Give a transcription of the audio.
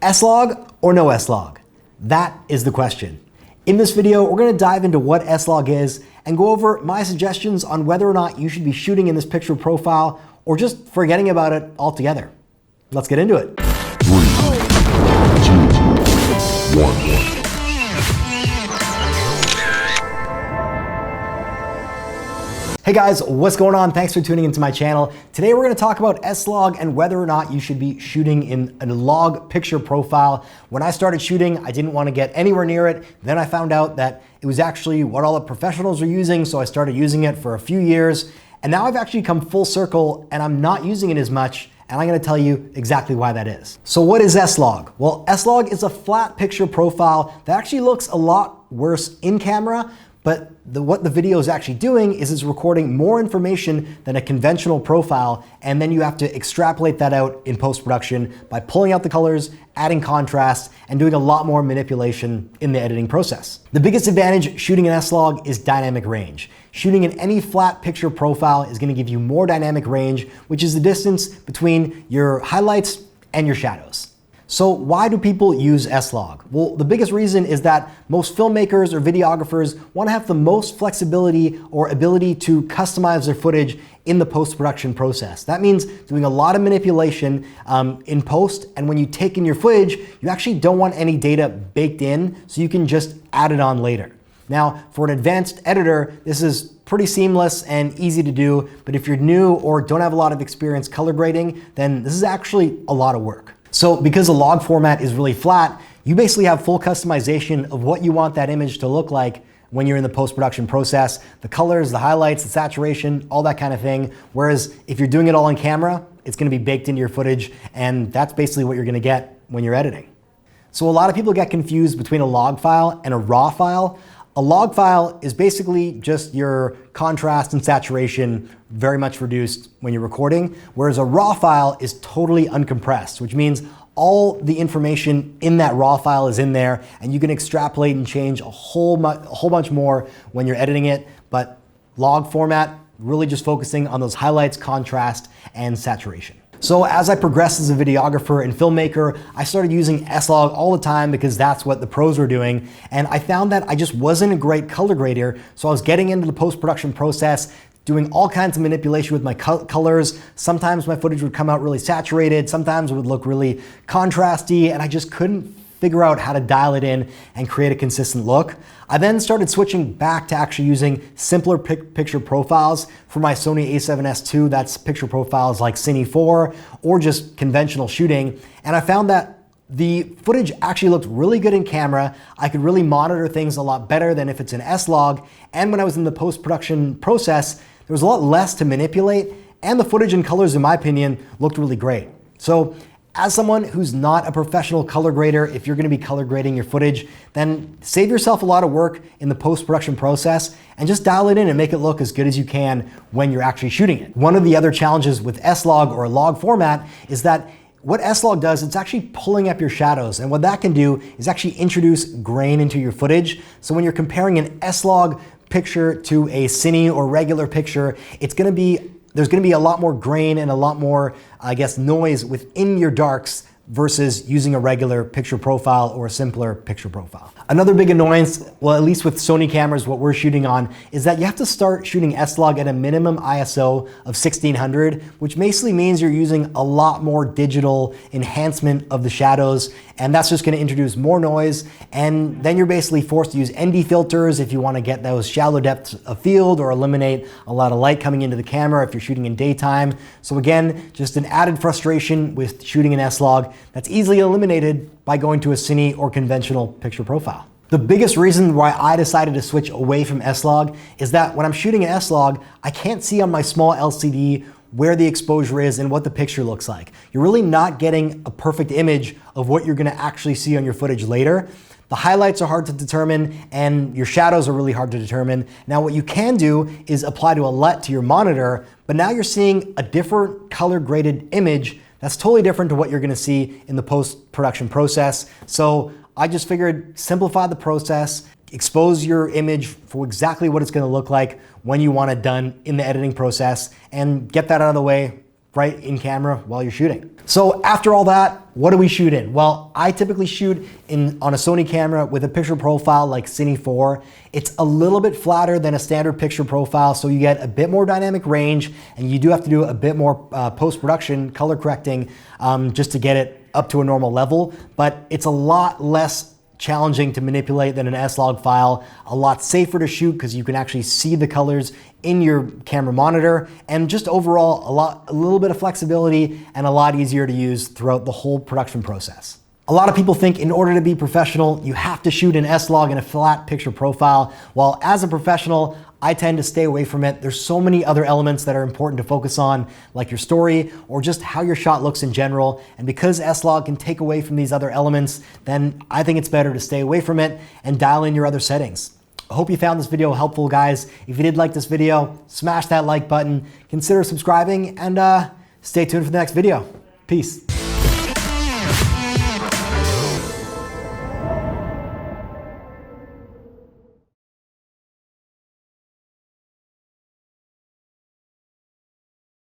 S-log or no S-log? That is the question. In this video, we're going to dive into what S-log is and go over my suggestions on whether or not you should be shooting in this picture profile or just forgetting about it altogether. Let's get into it. 3, 2, 1. Hey guys, what's going on? Thanks for tuning into my channel. Today we're going to talk about S-log and whether or not you should be shooting in a log picture profile. When I started shooting, I didn't want to get anywhere near it. Then I found out that it was actually what all the professionals were using, so I started using it for a few years. And now I've actually come full circle and I'm not using it as much, and I'm going to tell you exactly why that is. So what is S-log? Well, S-log is a flat picture profile that actually looks a lot worse in camera, but what the video is actually doing is it's recording more information than a conventional profile, and then you have to extrapolate that out in post-production by pulling out the colors, adding contrast, and doing a lot more manipulation in the editing process. The biggest advantage shooting an S-log is dynamic range. Shooting in any flat picture profile is going to give you more dynamic range, which is the distance between your highlights and your shadows. So why do people use S-log? Well, the biggest reason is that most filmmakers or videographers want to have the most flexibility or ability to customize their footage in the post-production process. That means doing a lot of manipulation in post, and when you take in your footage, you actually don't want any data baked in, so you can just add it on later. Now, for an advanced editor, this is pretty seamless and easy to do, but if you're new or don't have a lot of experience color grading, then this is actually a lot of work. So because the log format is really flat, you basically have full customization of what you want that image to look like when you're in the post-production process, the colors, the highlights, the saturation, all that kind of thing. Whereas if you're doing it all on camera, it's gonna be baked into your footage, and that's basically what you're gonna get when you're editing. So a lot of people get confused between a log file and a raw file. A log file is basically just your contrast and saturation very much reduced when you're recording, whereas a raw file is totally uncompressed, which means all the information in that raw file is in there, and you can extrapolate and change a whole bunch more when you're editing it. But log format, really just focusing on those highlights, contrast, and saturation. So as I progressed as a videographer and filmmaker, I started using S-log all the time because that's what the pros were doing. And I found that I just wasn't a great color grader. So I was getting into the post-production process, doing all kinds of manipulation with my colors. Sometimes my footage would come out really saturated. Sometimes it would look really contrasty, and I just couldn't figure out how to dial it in and create a consistent look. I then started switching back to actually using simpler picture profiles for my Sony A7S II. That's picture profiles like Cine 4 or just conventional shooting. And I found that the footage actually looked really good in camera. I could really monitor things a lot better than if it's an S-log. And when I was in the post-production process, there was a lot less to manipulate, and the footage and colors, in my opinion, looked really great. So as someone who's not a professional color grader, if you're gonna be color grading your footage, then save yourself a lot of work in the post-production process and just dial it in and make it look as good as you can when you're actually shooting it. One of the other challenges with S-log or a log format is that what S-log does, it's actually pulling up your shadows. And what that can do is actually introduce grain into your footage. So when you're comparing an S-log picture to a Cine or regular picture, there's gonna be a lot more grain and a lot more, I guess, noise within your darks versus using a regular picture profile or a simpler picture profile. Another big annoyance, well, at least with Sony cameras, what we're shooting on, is that you have to start shooting S-log at a minimum ISO of 1600, which basically means you're using a lot more digital enhancement of the shadows, and that's just gonna introduce more noise, and then you're basically forced to use ND filters if you wanna get those shallow depths of field or eliminate a lot of light coming into the camera if you're shooting in daytime. So again, just an added frustration with shooting an S-log that's easily eliminated by going to a Cine or conventional picture profile. The biggest reason why I decided to switch away from S-log is that when I'm shooting an S-log, I can't see on my small LCD where the exposure is and what the picture looks like. You're really not getting a perfect image of what you're gonna actually see on your footage later. The highlights are hard to determine, and your shadows are really hard to determine. Now what you can do is apply to a LUT to your monitor, but now you're seeing a different color graded image that's totally different to what you're gonna see in the post-production process. So I just figured simplify the process, expose your image for exactly what it's gonna look like when you want it done in the editing process, and get that out of the way right in camera while you're shooting. So after all that, what do we shoot in? Well, I typically shoot on a Sony camera with a picture profile like Cine 4. It's a little bit flatter than a standard picture profile, so you get a bit more dynamic range, and you do have to do a bit more post-production color correcting just to get it up to a normal level, but it's a lot less challenging to manipulate than an S-log file, a lot safer to shoot because you can actually see the colors in your camera monitor, and just overall a little bit of flexibility and a lot easier to use throughout the whole production process. A lot of people think in order to be professional, you have to shoot an S-log in a flat picture profile. While as a professional, I tend to stay away from it. There's so many other elements that are important to focus on, like your story or just how your shot looks in general. And because S-log can take away from these other elements, then I think it's better to stay away from it and dial in your other settings. I hope you found this video helpful, guys. If you did like this video, smash that like button, consider subscribing, and stay tuned for the next video. Peace.